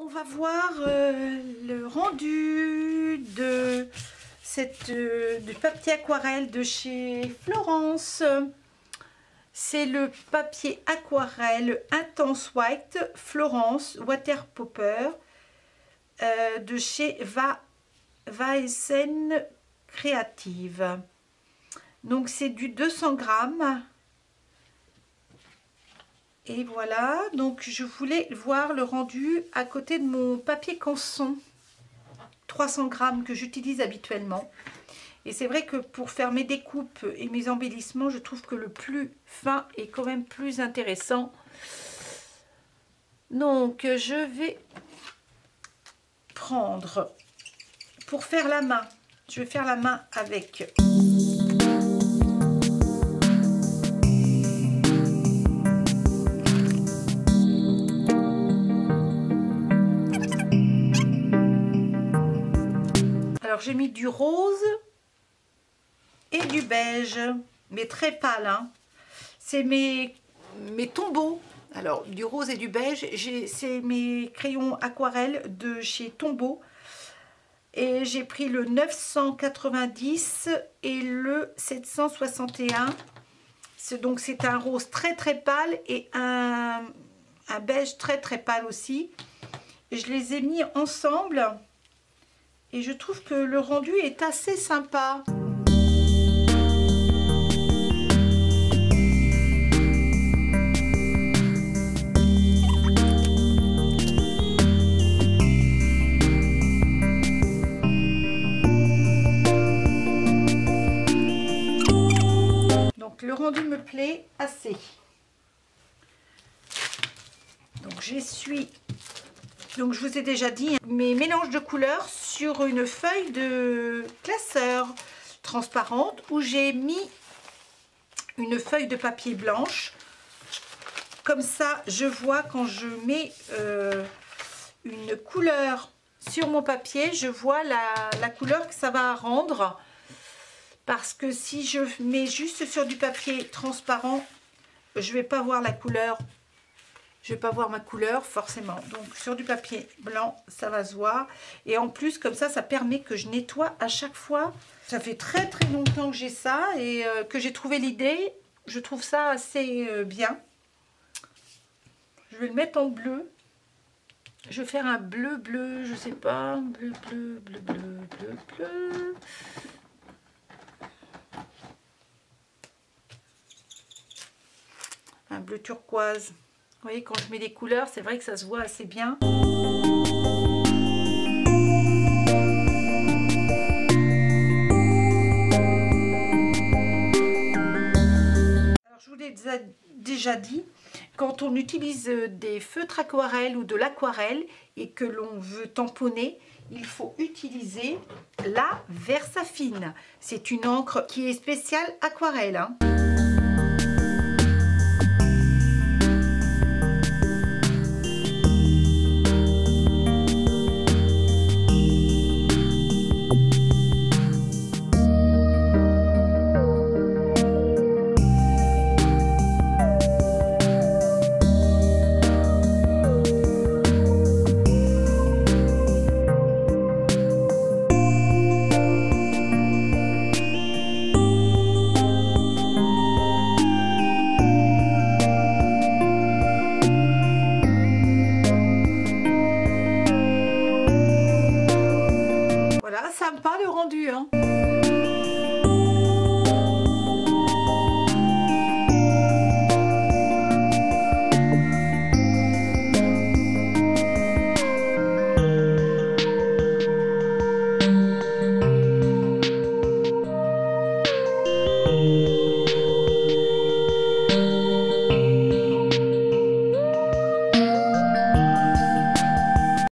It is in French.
On va voir le rendu de du papier aquarelle de chez Florence. C'est le papier aquarelle Intense White Florence Water Popper de chez Vaesen Creative. Donc c'est du 200 grammes. Et voilà, donc je voulais voir le rendu à côté de mon papier canson 300 grammes que j'utilise habituellement. Et c'est vrai que pour faire mes découpes et mes embellissements, je trouve que le plus fin est quand même plus intéressant. Donc je vais prendre, pour faire la main, je vais faire la main avec... Alors j'ai mis du rose et du beige, mais très pâle, hein. C'est mes Tombow. Alors du rose et du beige, c'est mes crayons aquarelles de chez Tombow. Et j'ai pris le 990 et le 761. Donc c'est un rose très très pâle et un beige très très pâle aussi. Et je les ai mis ensemble. Et je trouve que le rendu est assez sympa. Donc le rendu me plaît assez. Donc j'essuie. Donc je vous ai déjà dit mes mélanges de couleurs sur une feuille de classeur transparente où j'ai mis une feuille de papier blanche. Comme ça, je vois quand je mets une couleur sur mon papier, je vois la couleur que ça va rendre. Parce que si je mets juste sur du papier transparent, je ne vais pas voir la couleur. Je ne vais pas voir ma couleur forcément. Donc sur du papier blanc, ça va se voir. Et en plus, comme ça permet que je nettoie à chaque fois. Ça fait très très longtemps que j'ai ça et que j'ai trouvé l'idée. Je trouve ça assez bien. Je vais le mettre en bleu. Je vais faire un bleu bleu, je sais pas. Bleu bleu bleu bleu bleu bleu. Un bleu turquoise. Vous voyez, quand je mets des couleurs, c'est vrai que ça se voit assez bien. Alors, je vous l'ai déjà dit, quand on utilise des feutres aquarelles ou de l'aquarelle et que l'on veut tamponner, il faut utiliser la Versafine. C'est une encre qui est spéciale aquarelle, hein. Sympa le rendu, hein.